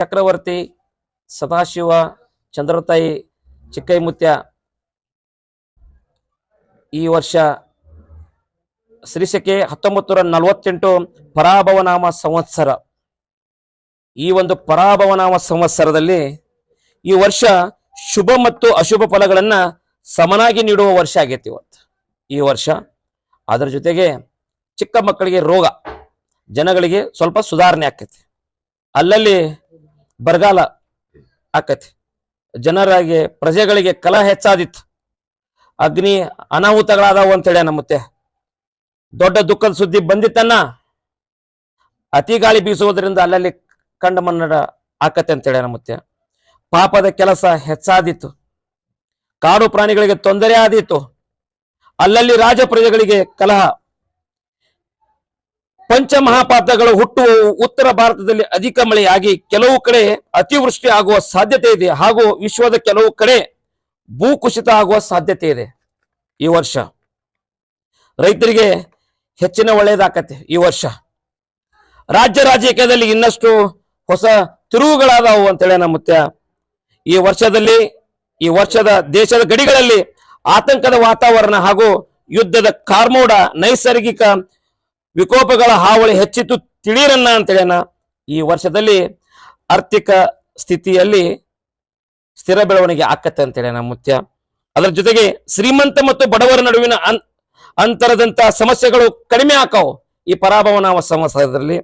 ಚಕ್ರವರ್ತಿ ಸದಾಶಿವ ಚಂದ್ರತಾಯಿ ಚಿಕ್ಕೈಮುತ್ಯ ಈ ವರ್ಷ ಶ್ರೀಶಕೆ 1948 ಪರಾಭವನಾಮ ಸಂವತ್ಸರ. ಈ ಒಂದು ಪರಾಭವನಾಮ ಸಂವತ್ಸರದಲ್ಲಿ ಈ ವರ್ಷ ಶುಭ ಮತ್ತು ಅಶುಭ ಫಲಗಳನ್ನ ಸಮನಾಗಿ ನೀಡುವ ವರ್ಷ ಆಗೈತಿ ಇವತ್ತು ಈ ವರ್ಷ. ಅದರ ಜೊತೆಗೆ ಚಿಕ್ಕ ಮಕ್ಕಳಿಗೆ ರೋಗ, ಜನಗಳಿಗೆ ಸ್ವಲ್ಪ ಸುಧಾರಣೆ ಆಕೈತಿ, ಅಲ್ಲಲ್ಲಿ ಬರಗಾಲ ಆಕೈತಿ, ಜನರಿಗೆ ಪ್ರಜೆಗಳಿಗೆ ಕಲಹ ಹೆಚ್ಚಾದಿತ್ತು, ಅಗ್ನಿ ಅನಾಹುತಗಳಾದವು ಅಂತೇಳಿ ನಮ್ಮತ್ತೆ ದೊಡ್ಡ ದುಃಖದ ಸುದ್ದಿ ಬಂದಿತ್ತನ್ನ. ಅತಿ ಗಾಳಿ ಬೀಸುವುದರಿಂದ ಅಲ್ಲಲ್ಲಿ ಕಂಡ ಮನ್ನಡ ಆಕತೆ ಅಂತೇಳಿ ನಮ್ಮತ್ತೆ. ಪಾಪದ ಕೆಲಸ ಹೆಚ್ಚಾದಿತ್ತು, ಕಾಡು ಪ್ರಾಣಿಗಳಿಗೆ ತೊಂದರೆ ಆದೀತು, ಅಲ್ಲಲ್ಲಿ ರಾಜ ಪ್ರಜೆಗಳಿಗೆ ಕಲಹ. ಪಂಚಮಹಾಪಾತಗಳು ಹುಟ್ಟುವ ಉತ್ತರ ಭಾರತದಲ್ಲಿ ಅಧಿಕ ಮಳೆಯಾಗಿ ಕೆಲವು ಕಡೆ ಅತಿವೃಷ್ಟಿ ಆಗುವ ಸಾಧ್ಯತೆ ಇದೆ, ಹಾಗೂ ವಿಶ್ವದ ಕೆಲವು ಕಡೆ ಭೂಕುಸಿತ ಆಗುವ ಸಾಧ್ಯತೆ ಇದೆ. ಈ ವರ್ಷ ರೈತರಿಗೆ ಹೆಚ್ಚಿನ ಒಳ್ಳೆಯದಾಕತ್ತೆ. ಈ ವರ್ಷ ರಾಜ್ಯ ರಾಜಕೀಯದಲ್ಲಿ ಇನ್ನಷ್ಟು ಹೊಸ ತಿರುವುಗಳಾದವು ಅಂತೇಳಿ ನಮ್ಮತ್ತೆ. ಈ ವರ್ಷದ ದೇಶದ ಗಡಿಗಳಲ್ಲಿ ಆತಂಕದ ವಾತಾವರಣ ಹಾಗೂ ಯುದ್ಧದ ಕಾರ್ಮೋಡ, ನೈಸರ್ಗಿಕ ವಿಕೋಪಗಳ ಹಾವಳಿ ಹೆಚ್ಚಿತು ತಿಳಿರನ್ನ ಅಂತೇಳನ. ಈ ವರ್ಷದಲ್ಲಿ ಆರ್ಥಿಕ ಸ್ಥಿತಿಯಲ್ಲಿ ಸ್ಥಿರ ಬೆಳವಣಿಗೆ ಆಕತ್ತೆ ಅಂತೇಳಿ ನಮ್ಮ ಮುತ್ಯ. ಅದರ ಜೊತೆಗೆ ಶ್ರೀಮಂತ ಮತ್ತು ಬಡವರ ನಡುವಿನ ಅಂತರದಂತ ಸಮಸ್ಯೆಗಳು ಕಡಿಮೆ ಆಕಾವು ಈ ಪರಾಭವನಾಮ ಸಂವತ್ಸರದಲ್ಲಿ.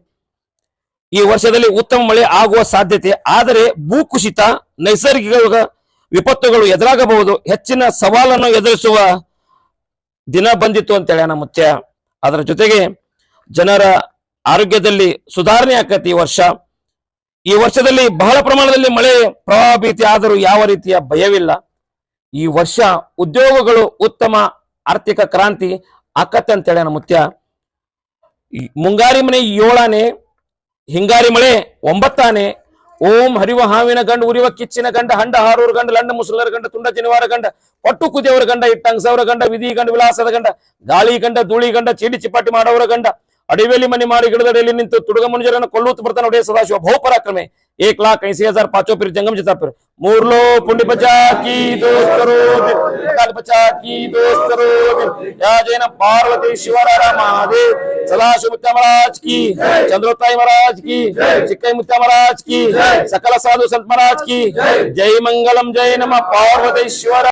ಈ ವರ್ಷದಲ್ಲಿ ಉತ್ತಮ ಮಳೆ ಆಗುವ ಸಾಧ್ಯತೆ, ಆದರೆ ಭೂಕುಸಿತ, ನೈಸರ್ಗಿಕ ವಿಪತ್ತುಗಳು ಎದುರಾಗಬಹುದು. ಹೆಚ್ಚಿನ ಸವಾಲನ್ನು ಎದುರಿಸುವ ದಿನ ಬಂದಿತ್ತು ಅಂತೇಳಿ ನಮ್ಮ ಮುತ್ಯ. ಅದರ ಜೊತೆಗೆ ಜನರ ಆರೋಗ್ಯದಲ್ಲಿ ಸುಧಾರಣೆ ಆಕತಿ ಈ ವರ್ಷ. ಈ ವರ್ಷದಲ್ಲಿ ಬಹಳ ಪ್ರಮಾಣದಲ್ಲಿ ಮಳೆ ಪ್ರವಾಹ ಭೀತಿ ಆದರೂ ಯಾವ ರೀತಿಯ ಭಯವಿಲ್ಲ. ಈ ವರ್ಷ ಉದ್ಯೋಗಗಳು ಉತ್ತಮ ಆರ್ಥಿಕ ಕ್ರಾಂತಿ ಆಕತ್ತೆ ಅಂತೇಳಿ ನಮ್ಮ ಮುತ್ಯ. ಮುಂಗಾರಿ ಮನೆ 7ಆನೆ, ಹಿಂಗಾರಿ ಮಳೆ 9ಆನೆ. ಓಂ ಹರಿವ ಹಾವಿನ ಗಂಡ, ಉರಿವ ಕಿಚ್ಚಿನ ಗಂಡ, ಹಂಡ ಹಾರೂರ ಗಂಡ, ಲಂಡ ಮುಸುಲರ ಗಂಡ, ತುಂಡ ಜನಿವಾರ ಗಂಡ, ಪಟ್ಟು ಕುದಿಯವರ ಗಂಡ, ಇಟ್ಟಂಗಸವರ ಗಂಡ, ವಿಧಿ ಗಂಡ, ವಿಲಾಸದ ಗಂಡ, ಗಾಳಿ ಗಂಡ, ಧೂಳಿ ಗಂಡ, ಚೀಡಿ ಚಿಪ್ಪಾಟಿ ಮಾಡೋವರ ಗಂಡ, ಅಡಿವೇಲಿ ಮನೆ ಮಾಡಿ ಗಿಡದಡಿಯಲ್ಲಿ ನಿಂತು ತುಡುಗ ಮನುಜರನ್ನು ಕೊಲ್ಲುತ್ತ ಬರ್ತಾನೆ ಒಡೆಯ ಸದಾಶಿವ ಬಹುಪರಾಕ್ರಮೆ. 1,80,000 पांचों फिर जंगम जिता फिर मूर्लो पुंडी बचा की दोस्त करो काल बचा की दोस्त करो या जैन पार्वती शिवरार महादेव सदाशिव मुत्या महाराज की, चंद्रोताई महाराज की, चिक्कई मुत्या महाराज की, सकल साधु संत महाराज की जय मंगलम जय नमः पार्वती शिवरार।